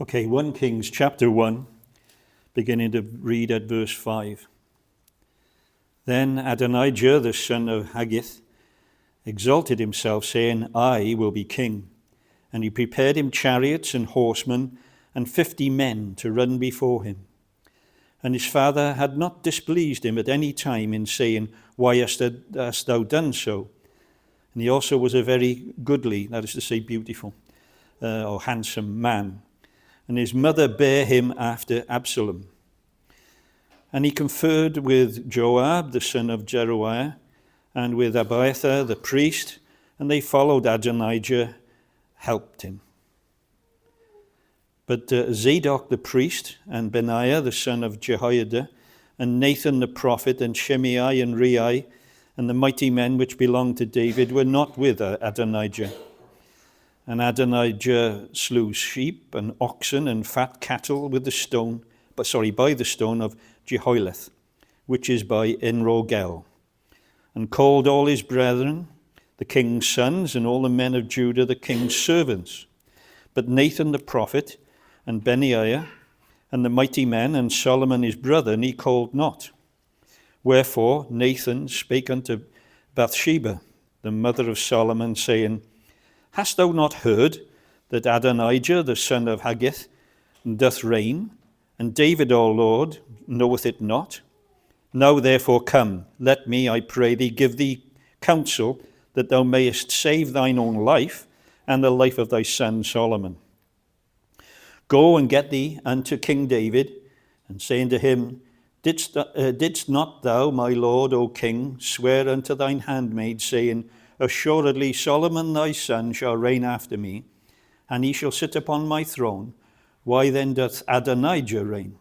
Okay, 1 Kings chapter 1, beginning to read at verse 5. Then Adonijah, the son of Haggith, exalted himself, saying, I will be king. And he prepared him chariots and horsemen and 50 men to run before him. And his father had not displeased him at any time in saying, Why hast thou done so? And he also was a very goodly, that is to say beautiful, or handsome man. And his mother bare him after Absalom. And he conferred with Joab, the son of Zeruiah, and with Abiathar, the priest, and they followed Adonijah, helped him. But Zadok the priest, and Benaiah, the son of Jehoiada, and Nathan the prophet, and Shimei and Rei, and the mighty men which belonged to David were not with Adonijah. And Adonijah slew sheep and oxen and fat cattle by the stone of Jehoileth, which is by En-rogel, and called all his brethren, the king's sons, and all the men of Judah, the king's servants. But Nathan the prophet, and Benaiah, and the mighty men, and Solomon his brother, he called not. Wherefore Nathan spake unto Bathsheba, the mother of Solomon, saying, Hast thou not heard that Adonijah, the son of Haggith, doth reign, and David our Lord knoweth it not? Now therefore come, let me, I pray thee, give thee counsel, that thou mayest save thine own life, and the life of thy son Solomon. Go and get thee unto King David, and say unto him, Didst not thou, my lord, O king, swear unto thine handmaid, saying, Assuredly Solomon thy son shall reign after me, and he shall sit upon my throne. Why then doth Adonijah reign?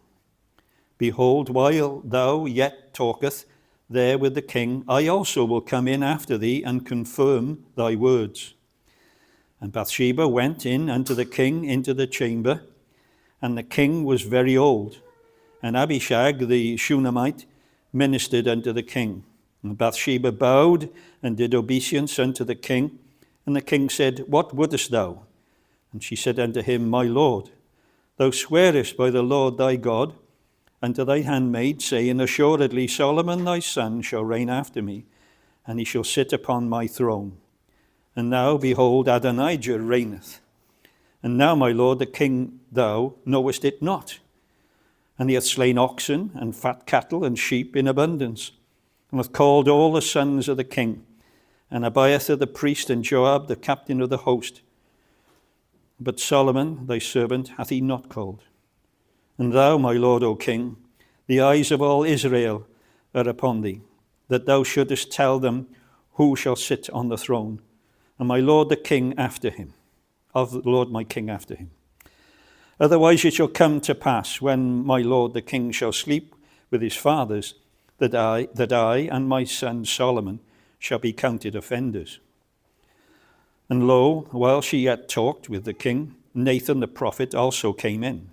Behold, while thou yet talkest there with the king, I also will come in after thee and confirm thy words. And Bathsheba went in unto the king into the chamber, and the king was very old. And Abishag the Shunammite ministered unto the king. And Bathsheba bowed and did obeisance unto the king. And the king said, What wouldest thou? And she said unto him, My lord, thou swearest by the Lord thy God unto thy handmaid, saying, Assuredly Solomon thy son shall reign after me, and he shall sit upon my throne. And now, behold, Adonijah reigneth. And now, my lord the king, thou knowest it not. And he hath slain oxen and fat cattle and sheep in abundance, and hath called all the sons of the king, and Abiathar the priest, and Joab the captain of the host. But Solomon thy servant hath he not called. And thou, my lord, O king, the eyes of all Israel are upon thee, that thou shouldest tell them who shall sit on the throne, and my lord the king after him, of the Lord my king after him. Otherwise it shall come to pass, when my lord the king shall sleep with his fathers, that I and my son Solomon shall be counted offenders. And lo, while she yet talked with the king, Nathan the prophet also came in.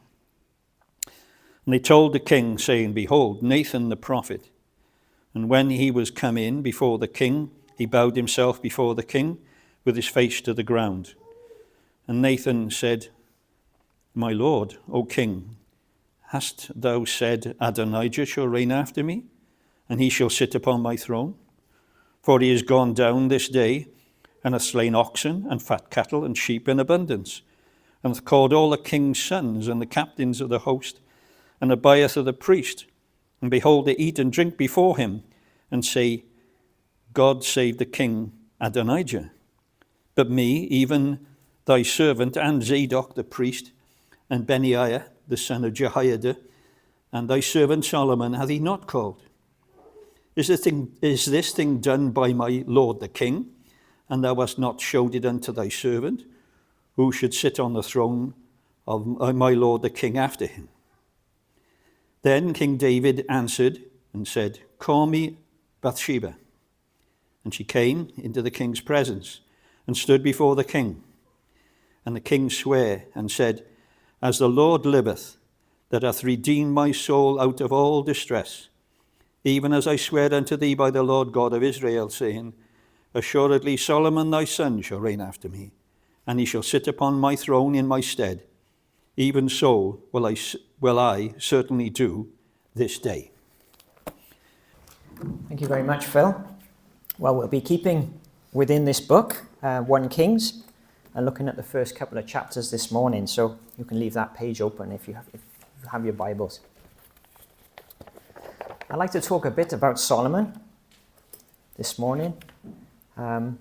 And they told the king, saying, Behold, Nathan the prophet. And when he was come in before the king, he bowed himself before the king with his face to the ground. And Nathan said, My lord, O king, hast thou said, Adonijah shall reign after me, and he shall sit upon my throne? For he is gone down this day, and hath slain oxen and fat cattle and sheep in abundance, and hath called all the king's sons and the captains of the host, and Abiathar the priest, and behold, they eat and drink before him, and say, God save the king Adonijah. But me, even thy servant, and Zadok the priest, and Benaiah the son of Jehoiada, and thy servant Solomon hath he not called? Is this thing done by my lord the king, and thou hast not showed it unto thy servant, who should sit on the throne of my lord the king after him? Then King David answered and said, Call me Bathsheba. And she came into the king's presence and stood before the king. And the king sware and said, As the Lord liveth, that hath redeemed my soul out of all distress, even as I swear unto thee by the Lord God of Israel, saying, Assuredly Solomon thy son shall reign after me, and he shall sit upon my throne in my stead. Even so will I certainly do this day. Thank you very much, Phil. Well, we'll be keeping within this book, 1 Kings, and looking at the first couple of chapters this morning. So you can leave that page open if you have your Bibles. I'd like to talk a bit about Solomon this morning. I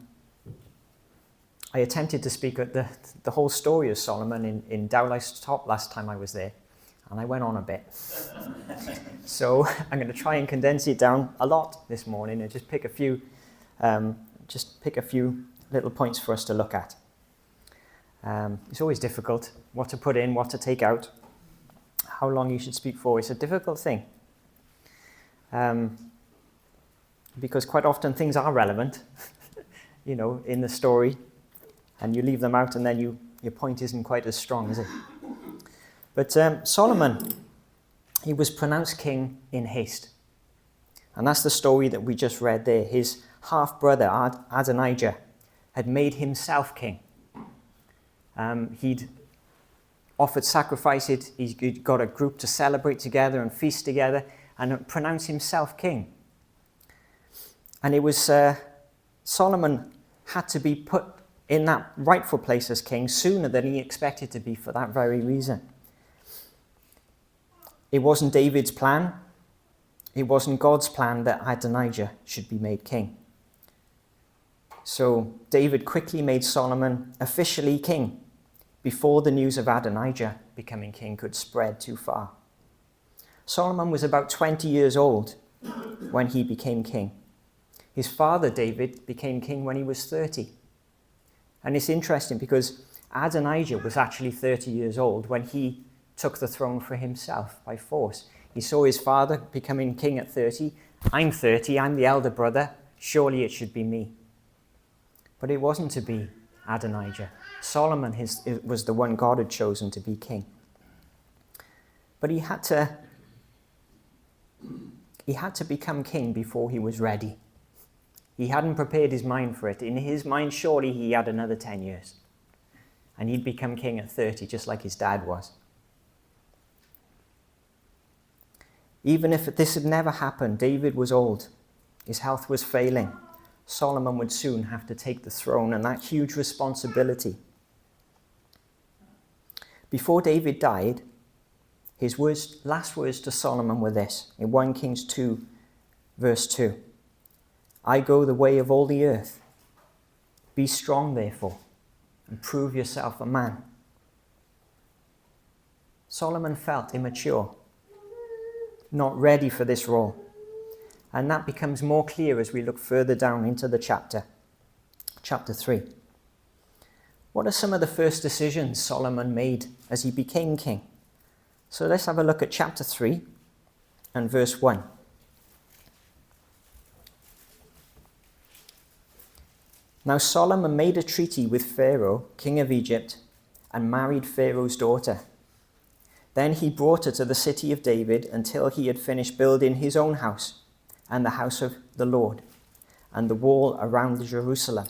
attempted to speak at the whole story of Solomon in Dowlais Top last time I was there, and I went on a bit. So I'm going to try and condense it down a lot this morning and just pick a few little points for us to look at. It's always difficult what to put in, what to take out, how long you should speak for. It's a difficult thing. Because quite often things are relevant, in the story, and you leave them out and then your point isn't quite as strong, is it? But Solomon, he was pronounced king in haste. And that's the story that we just read there. His half-brother, Adonijah, had made himself king. He'd offered sacrifices, he'd got a group to celebrate together and feast together, and pronounce himself king. And it was Solomon had to be put in that rightful place as king sooner than he expected to be for that very reason. It wasn't David's plan. It wasn't God's plan that Adonijah should be made king. So David quickly made Solomon officially king before the news of Adonijah becoming king could spread too far. Solomon was about 20 years old when he became king. His father, David, became king when he was 30. And it's interesting because Adonijah was actually 30 years old when he took the throne for himself by force. He saw his father becoming king at 30. I'm 30, I'm the elder brother, surely it should be me. But it wasn't to be Adonijah. Solomon was the one God had chosen to be king. But he had to become king before he was ready. He hadn't prepared his mind for it. In his mind, surely he had another 10 years. And he'd become king at 30, just like his dad was. Even if this had never happened, David was old. His health was failing. Solomon would soon have to take the throne and that huge responsibility. Before David died, his last words to Solomon were this, in 1 Kings 2, verse 2. I go the way of all the earth. Be strong, therefore, and prove yourself a man. Solomon felt immature, not ready for this role. And that becomes more clear as we look further down into the chapter 3. What are some of the first decisions Solomon made as he became king? So let's have a look at chapter 3 and verse 1. Now Solomon made a treaty with Pharaoh, king of Egypt, and married Pharaoh's daughter. Then he brought her to the city of David until he had finished building his own house and the house of the Lord and the wall around Jerusalem.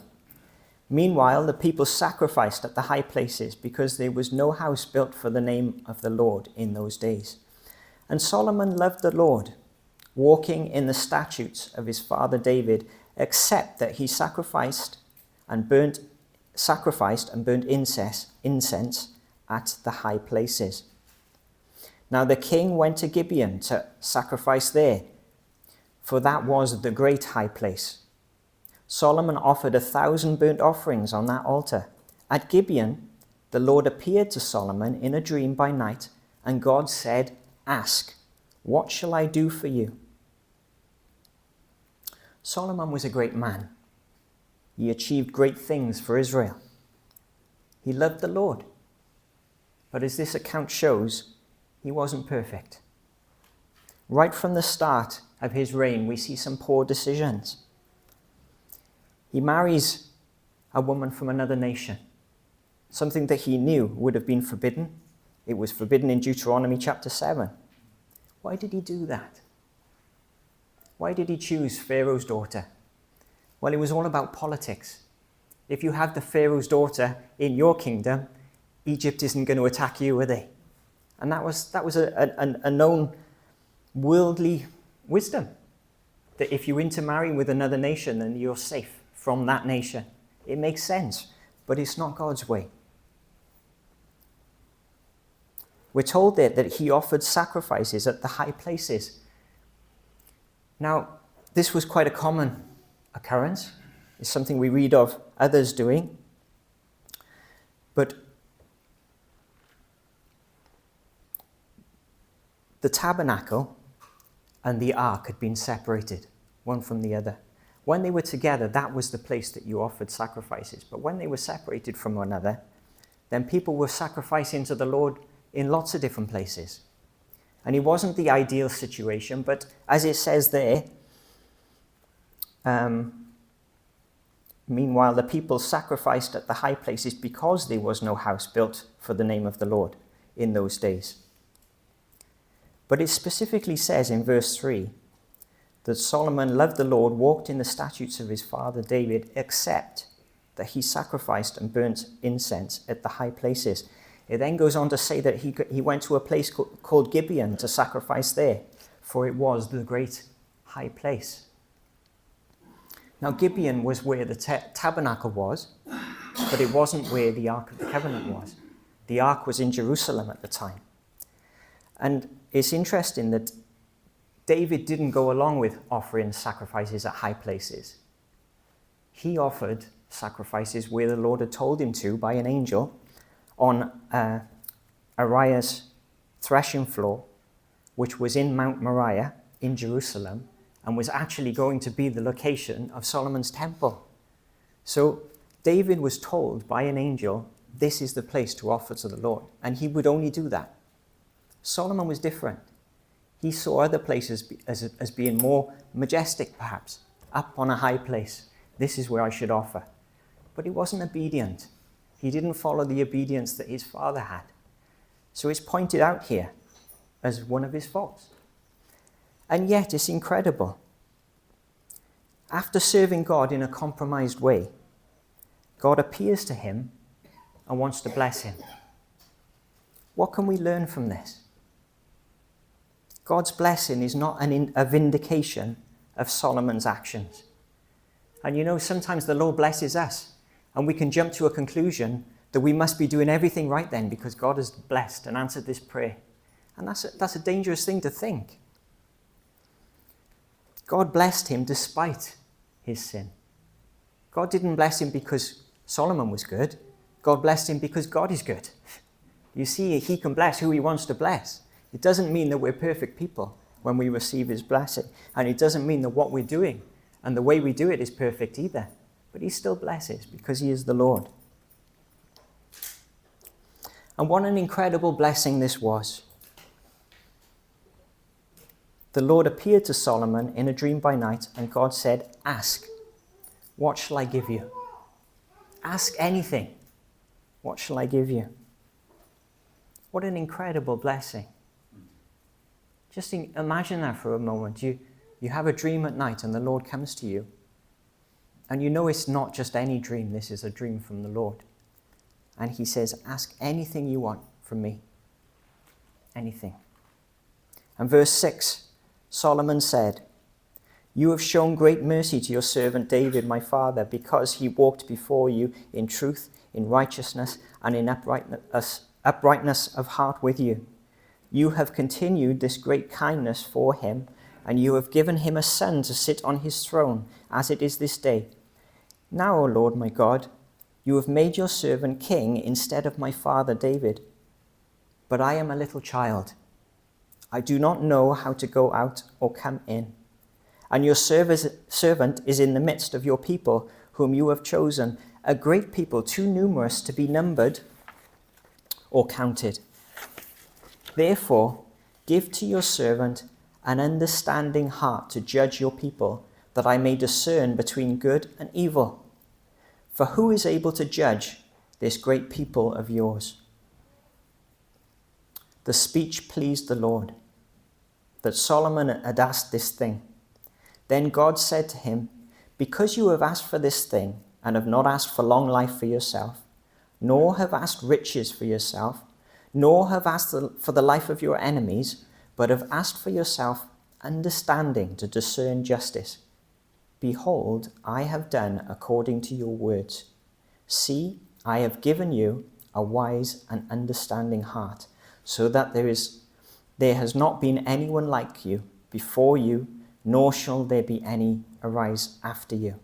Meanwhile, the people sacrificed at the high places because there was no house built for the name of the Lord in those days. And Solomon loved the Lord, walking in the statutes of his father David, except that he sacrificed and burnt incense at the high places. Now the king went to Gibeon to sacrifice there, for that was the great high place. Solomon offered 1,000 burnt offerings on that altar. At Gibeon, the Lord appeared to Solomon in a dream by night, and God said, "Ask, what shall I do for you?" Solomon was a great man. He achieved great things for Israel. He loved the Lord. But as this account shows, he wasn't perfect. Right from the start of his reign, we see some poor decisions. He marries a woman from another nation, something that he knew would have been forbidden. It was forbidden in Deuteronomy chapter 7. Why did he do that? Why did he choose Pharaoh's daughter? Well, it was all about politics. If you have the Pharaoh's daughter in your kingdom, Egypt isn't going to attack you, are they? And that was a known worldly wisdom, that if you intermarry with another nation, then you're safe from that nation. It makes sense, but it's not God's way. We're told there that he offered sacrifices at the high places. Now, this was quite a common occurrence. It's something we read of others doing. But the tabernacle and the ark had been separated, one from the other. When they were together, that was the place that you offered sacrifices. But when they were separated from one another, then people were sacrificing to the Lord in lots of different places. And it wasn't the ideal situation, but as it says there, meanwhile, the people sacrificed at the high places because there was no house built for the name of the Lord in those days. But it specifically says in verse 3 that Solomon loved the Lord, walked in the statutes of his father David, except that he sacrificed and burnt incense at the high places. It then goes on to say that he went to a place called Gibeon to sacrifice there, for it was the great high place. Now, Gibeon was where the tabernacle was, but it wasn't where the Ark of the Covenant was. The Ark was in Jerusalem at the time. And it's interesting that David didn't go along with offering sacrifices at high places. He offered sacrifices where the Lord had told him to by an angel on Uriah's threshing floor, which was in Mount Moriah in Jerusalem, and was actually going to be the location of Solomon's temple. So David was told by an angel, this is the place to offer to the Lord, and he would only do that. Solomon was different. He saw other places as being more majestic, perhaps, up on a high place. This is where I should offer. But he wasn't obedient. He didn't follow the obedience that his father had. So it's pointed out here as one of his faults. And yet it's incredible. After serving God in a compromised way, God appears to him and wants to bless him. What can we learn from this? God's blessing is not a vindication of Solomon's actions. And you know, sometimes the Lord blesses us, and we can jump to a conclusion that we must be doing everything right then because God has blessed and answered this prayer. And that's a dangerous thing to think. God blessed him despite his sin. God didn't bless him because Solomon was good. God blessed him because God is good. You see, he can bless who he wants to bless. It doesn't mean that we're perfect people when we receive his blessing. And it doesn't mean that what we're doing and the way we do it is perfect either. But he still blesses because he is the Lord. And what an incredible blessing this was. The Lord appeared to Solomon in a dream by night, and God said, ask, what shall I give you? Ask anything. What shall I give you? What an incredible blessing. Just imagine that for a moment. You have a dream at night and the Lord comes to you. And you know it's not just any dream. This is a dream from the Lord. And he says, ask anything you want from me. Anything. And verse 6, Solomon said, you have shown great mercy to your servant David, my father, because he walked before you in truth, in righteousness, and in uprightness of heart with you. You have continued this great kindness for him, and you have given him a son to sit on his throne, as it is this day. Now, O Lord my God, you have made your servant king instead of my father David. But I am a little child. I do not know how to go out or come in. And your servant is in the midst of your people, whom you have chosen, a great people too numerous to be numbered or counted. Therefore, give to your servant an understanding heart to judge your people, that I may discern between good and evil. For who is able to judge this great people of yours? The speech pleased the Lord, that Solomon had asked this thing. Then God said to him, because you have asked for this thing, and have not asked for long life for yourself, nor have asked riches for yourself, nor have asked for the life of your enemies, but have asked for yourself understanding to discern justice. Behold, I have done according to your words. See, I have given you a wise and understanding heart, so that there has not been anyone like you before you, nor shall there be any arise after you.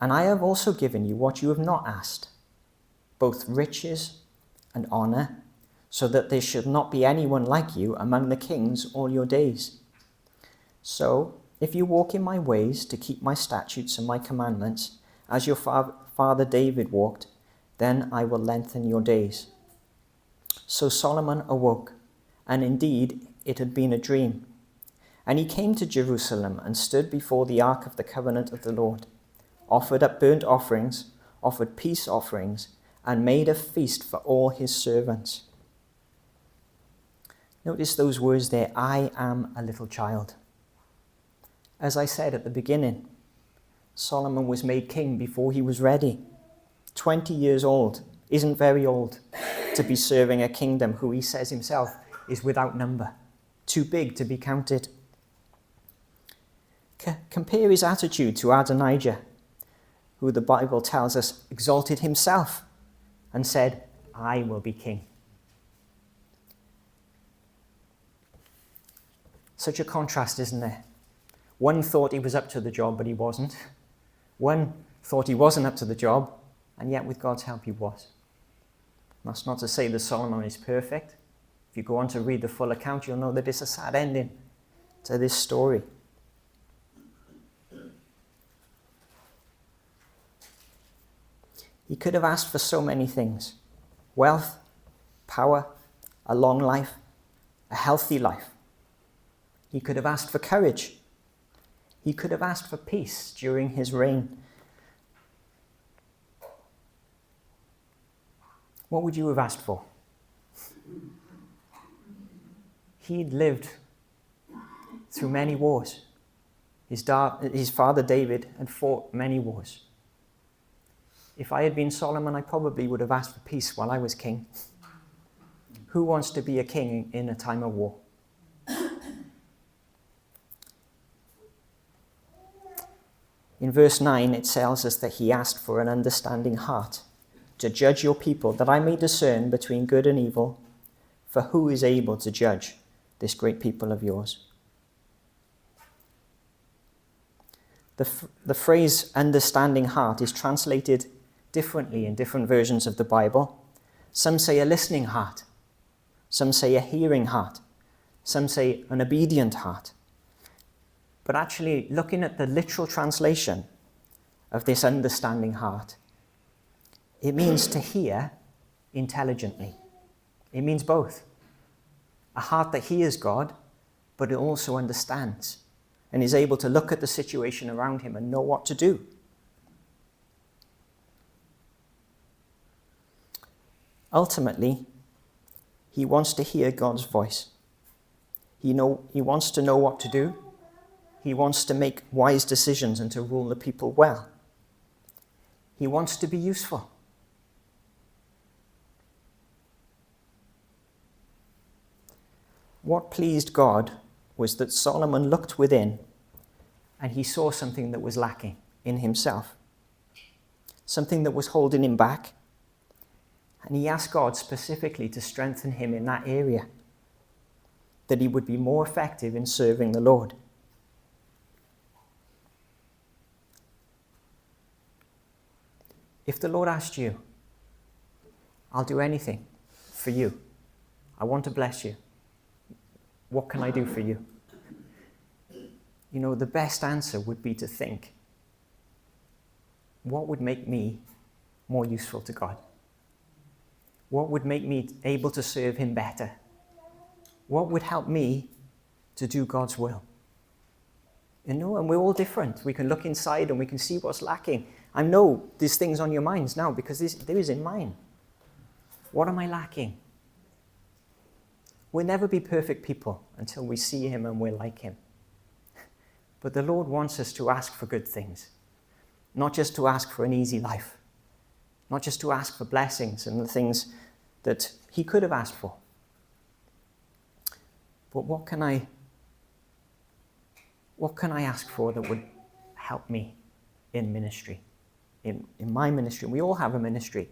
And I have also given you what you have not asked, both riches and honor, so that there should not be anyone like you among the kings all your days. So, if you walk in my ways to keep my statutes and my commandments, as your father David walked, then I will lengthen your days. So Solomon awoke, and indeed it had been a dream. And he came to Jerusalem and stood before the ark of the covenant of the Lord, offered up burnt offerings, offered peace offerings, and made a feast for all his servants. Notice those words there, I am a little child. As I said at the beginning, Solomon was made king before he was ready. 20 years old isn't very old to be serving a kingdom who he says himself is without number, too big to be counted. Compare his attitude to Adonijah, who the Bible tells us exalted himself and said, I will be king. Such a contrast, isn't there? One thought he was up to the job, but he wasn't. One thought he wasn't up to the job, and yet with God's help he was. That's not to say that Solomon is perfect. If you go on to read the full account, you'll know that it's a sad ending to this story. He could have asked for so many things: wealth, power, a long life, a healthy life. He could have asked for courage. He could have asked for peace during his reign. What would you have asked for? He'd lived through many wars. His father David had fought many wars. If I had been Solomon, I probably would have asked for peace while I was king. Who wants to be a king in a time of war? In verse 9, it tells us that he asked for an understanding heart, to judge your people, that I may discern between good and evil, for who is able to judge this great people of yours? The phrase understanding heart is translated differently in different versions of the Bible. Some say a listening heart. Some say a hearing heart. Some say an obedient heart. But actually, looking at the literal translation of this understanding heart, it means to hear intelligently. It means both. A heart that hears God, but it also understands and is able to look at the situation around him and know what to do. Ultimately, he wants to hear God's voice. He wants to know what to do. He wants to make wise decisions and to rule the people well. He wants to be useful. What pleased God was that Solomon looked within and he saw something that was lacking in himself, something that was holding him back, and he asked God specifically to strengthen him in that area, that he would be more effective in serving the Lord. If the Lord asked you, I'll do anything for you, I want to bless you, what can I do for you? You know, the best answer would be to think, what would make me more useful to God? What would make me able to serve him better? What would help me to do God's will? You know, and we're all different. We can look inside and we can see what's lacking. I know there's things on your minds now because there is in mine. What am I lacking? We'll never be perfect people until we see him and we're like him. But the Lord wants us to ask for good things, not just to ask for an easy life, not just to ask for blessings and the things that he could have asked for. But what can I ask for that would help me in ministry, in my ministry? We all have a ministry.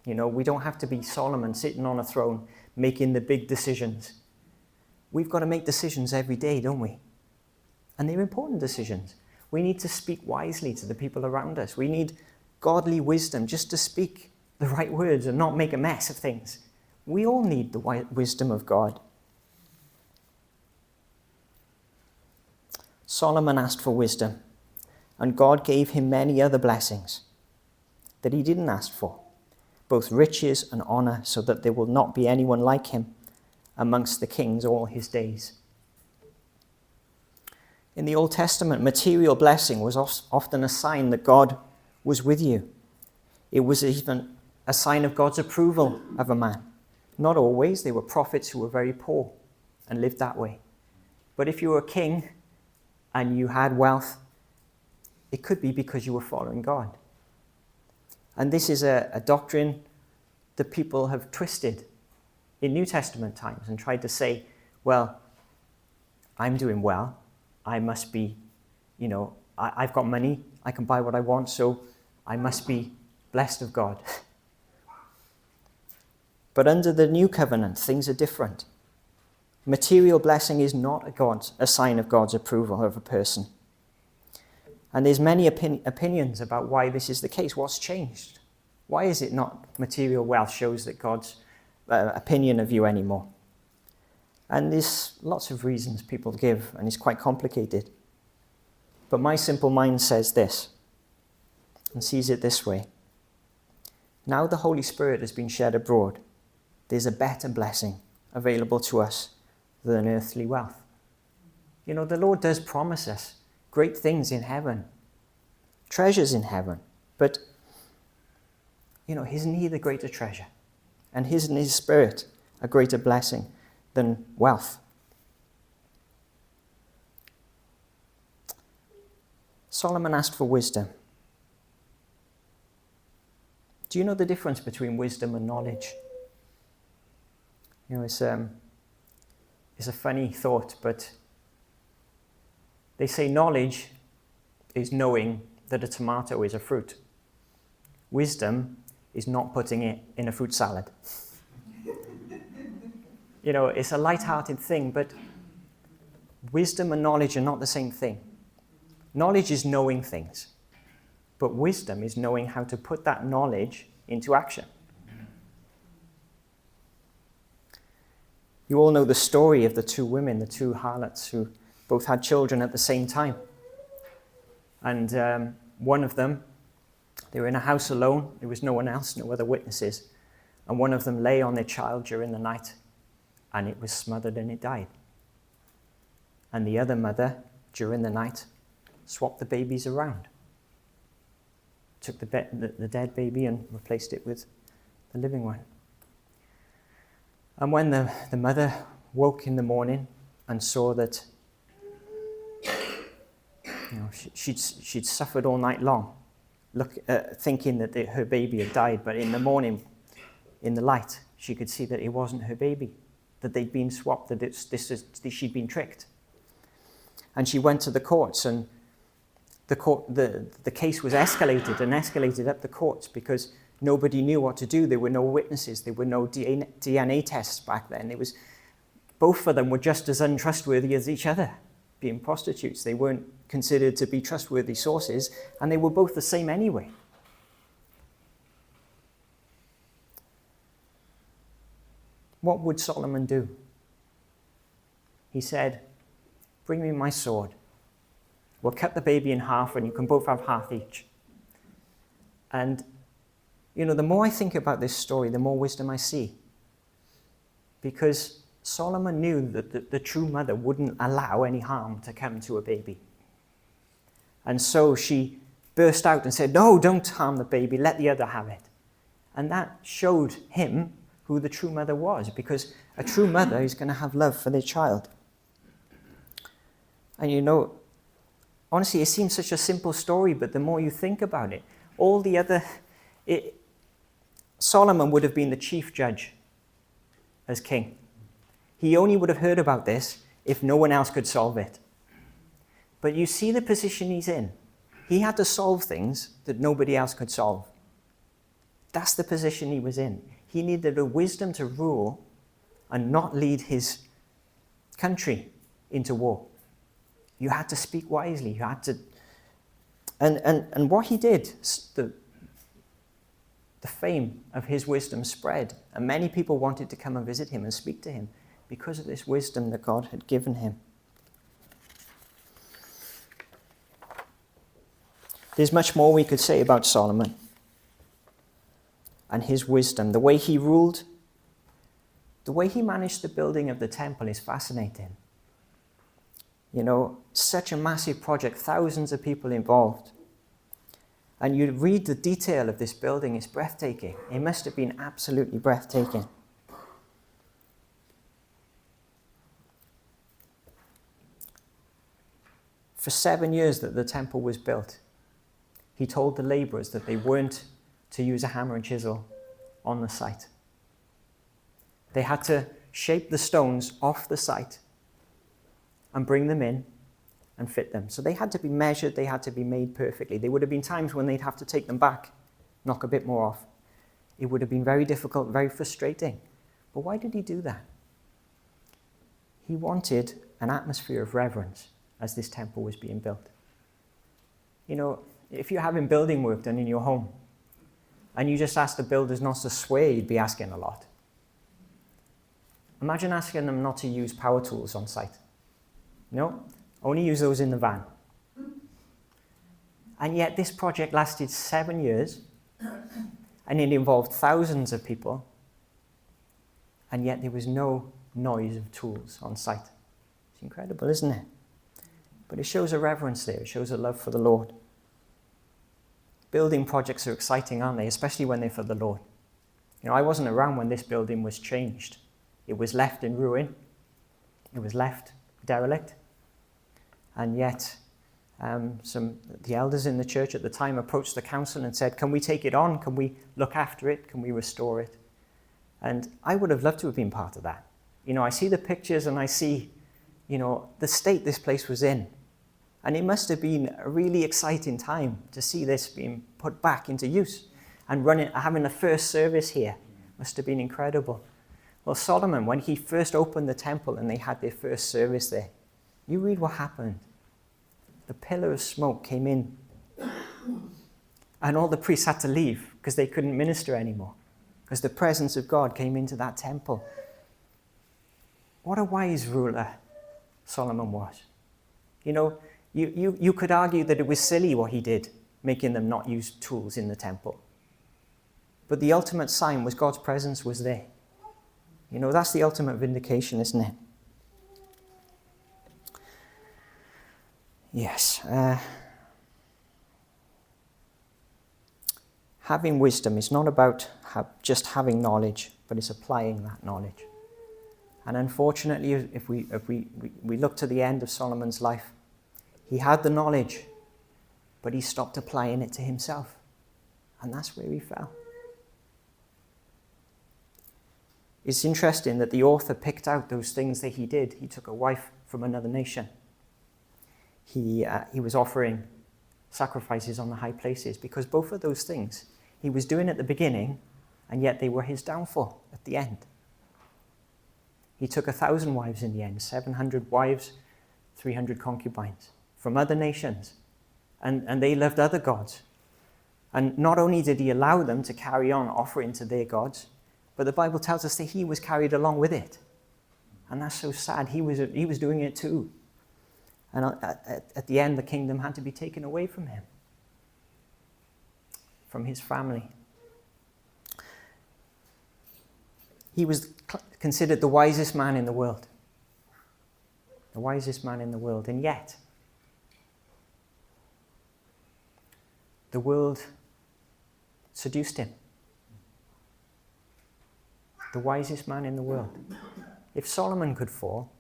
You know, we don't have to be Solomon sitting on a throne making the big decisions. We've got to make decisions every day, don't we? And they're important decisions. We need to speak wisely to the people around us. We need godly wisdom just to speak the right words and not make a mess of things. We all need the wisdom of God. Solomon asked for wisdom, and God gave him many other blessings that he didn't ask for, both riches and honor, so that there will not be anyone like him amongst the kings all his days. In the Old Testament, material blessing was often a sign that God was with you. It was even a sign of God's approval of a man. Not always. There were prophets who were very poor and lived that way. But if you were a king and you had wealth, it could be because you were following God. And this is a doctrine that people have twisted in New Testament times and tried to say, well, I'm doing well. I must be, I've got money. I can buy what I want, so I must be blessed of God. But under the new covenant, things are different. Material blessing is not a sign of God's approval of a person. And there's many opinions about why this is the case. What's changed? Why is it not material wealth shows that God's opinion of you anymore? And there's lots of reasons people give, and it's quite complicated. But my simple mind says this, and sees it this way. Now the Holy Spirit has been shed abroad, there's a better blessing available to us than earthly wealth. You know, the Lord does promise us great things in heaven, treasures in heaven, but, isn't he the greater treasure? And isn't his Spirit a greater blessing than wealth? Solomon asked for wisdom. Do you know the difference between wisdom and knowledge? It's a funny thought, but they say knowledge is knowing that a tomato is a fruit. Wisdom is not putting it in a fruit salad. It's a light-hearted thing, but wisdom and knowledge are not the same thing. Knowledge is knowing things, but wisdom is knowing how to put that knowledge into action. You all know the story of the two women, the two harlots, who both had children at the same time. And one of them, they were in a house alone. There was no one else, no other witnesses. And one of them lay on their child during the night, and it was smothered and it died. And the other mother, during the night, swapped the babies around. Took the dead baby and replaced it with the living one. And when the mother woke in the morning and saw that she'd suffered all night long, thinking that her baby had died, but in the morning, in the light, she could see that it wasn't her baby, that they'd been swapped, that she'd been tricked. And she went to the courts, and the case was escalated up the courts because nobody knew what to do. There were no witnesses. There were no DNA tests back then. Both of them were just as untrustworthy as each other, being prostitutes. They weren't considered to be trustworthy sources, and they were both the same anyway. What would Solomon do? He said, "Bring me my sword. We'll cut the baby in half, and you can both have half each." And the more I think about this story, the more wisdom I see. Because Solomon knew that the true mother wouldn't allow any harm to come to a baby. And so she burst out and said, "No, don't harm the baby, let the other have it." And that showed him who the true mother was, because a true mother is going to have love for their child. And honestly, it seems such a simple story, but the more you think about it, Solomon would have been the chief judge as king. He only would have heard about this if no one else could solve it. But you see the position he's in. He had to solve things that nobody else could solve. That's the position he was in. He needed a wisdom to rule and not lead his country into war. You had to speak wisely. You had to... And what he did, the fame of his wisdom spread, and many people wanted to come and visit him and speak to him because of this wisdom that God had given him. There's much more we could say about Solomon and his wisdom. The way he ruled, the way he managed the building of the temple is fascinating. You know, such a massive project, thousands of people involved. And you read the detail of this building, it's breathtaking. It must have been absolutely breathtaking. For 7 years that the temple was built, he told the laborers that they weren't to use a hammer and chisel on the site. They had to shape the stones off the site and bring them in and fit them. So they had to be measured, they had to be made perfectly. There would have been times when they'd have to take them back, knock a bit more off. It would have been very difficult, very frustrating. But why did he do that? He wanted an atmosphere of reverence as this temple was being built. You know, if you're having building work done in your home and you just ask the builders not to swear, you'd be asking a lot. Imagine asking them not to use power tools on site. No, only use those in the van. And yet this project lasted 7 years and it involved thousands of people, and yet there was no noise of tools on site. It's incredible, isn't it? But it shows a reverence there. It shows a love for the Lord. Building projects are exciting, aren't they? Especially when they're for the Lord. You know, I wasn't around when this building was changed. It was left in ruin. It was left derelict. And yet, the elders in the church at the time approached the council and said, can we take it on? Can we look after it? Can we restore it? And I would have loved to have been part of that. You know, I see the pictures and I see, you know, the state this place was in. And it must have been a really exciting time to see this being put back into use and having the first service here. Must have been incredible. Well, Solomon, when he first opened the temple and they had their first service there, you read what happened. The pillar of smoke came in and all the priests had to leave because they couldn't minister anymore because the presence of God came into that temple. What a wise ruler Solomon was. You know, you could argue that it was silly what he did, making them not use tools in the temple. But the ultimate sign was God's presence was there. You know, that's the ultimate vindication, isn't it? Yes. Having wisdom is not about just having knowledge, but it's applying that knowledge. And unfortunately, if we look to the end of Solomon's life, he had the knowledge, but he stopped applying it to himself. And that's where he fell. It's interesting that the author picked out those things that he did. He took a wife from another nation. He was offering sacrifices on the high places because both of those things he was doing at the beginning, and yet they were his downfall at the end. He took 1,000 wives in the end, 700 wives, 300 concubines from other nations, and they loved other gods. And not only did he allow them to carry on offering to their gods, but the Bible tells us that he was carried along with it. And that's so sad. He was doing it too. And at the end, the kingdom had to be taken away from him, from his family. He was considered the wisest man in the world. The wisest man in the world. And yet, the world seduced him. The wisest man in the world. If Solomon could fall,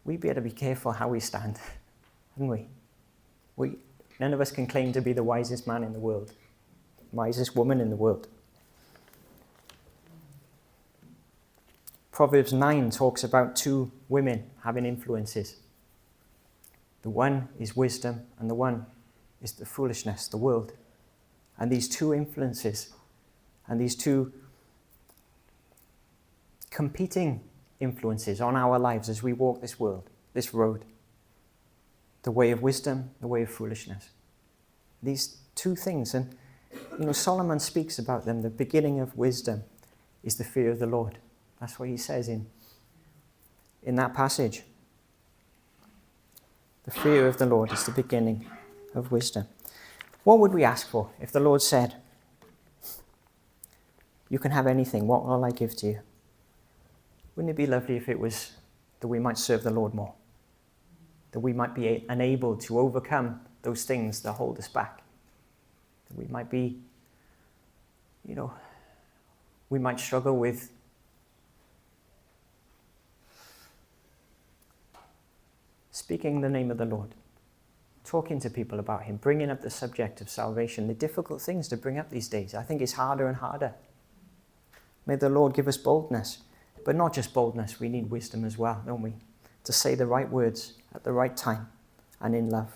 we better be careful how we stand, haven't we? None of us can claim to be the wisest man in the world, wisest woman in the world. Proverbs 9 talks about two women having influences. The one is wisdom, and the one is the foolishness, the world. And these two influences, and these two competing influences on our lives as we walk this world, this road, the way of wisdom, the way of foolishness. These two things, and Solomon speaks about them. The beginning of wisdom is the fear of the Lord. That's what he says in that passage. The fear of the Lord is the beginning of wisdom. What would we ask for if the Lord said, you can have anything, what will I give to you? Wouldn't it be lovely if it was that we might serve the Lord more? That we might be enabled to overcome those things that hold us back. That we might be, we might struggle with speaking the name of the Lord, talking to people about him, bringing up the subject of salvation, the difficult things to bring up these days. I think it's harder and harder. May the Lord give us boldness, but not just boldness, we need wisdom as well, don't we? To say the right words at the right time and in love.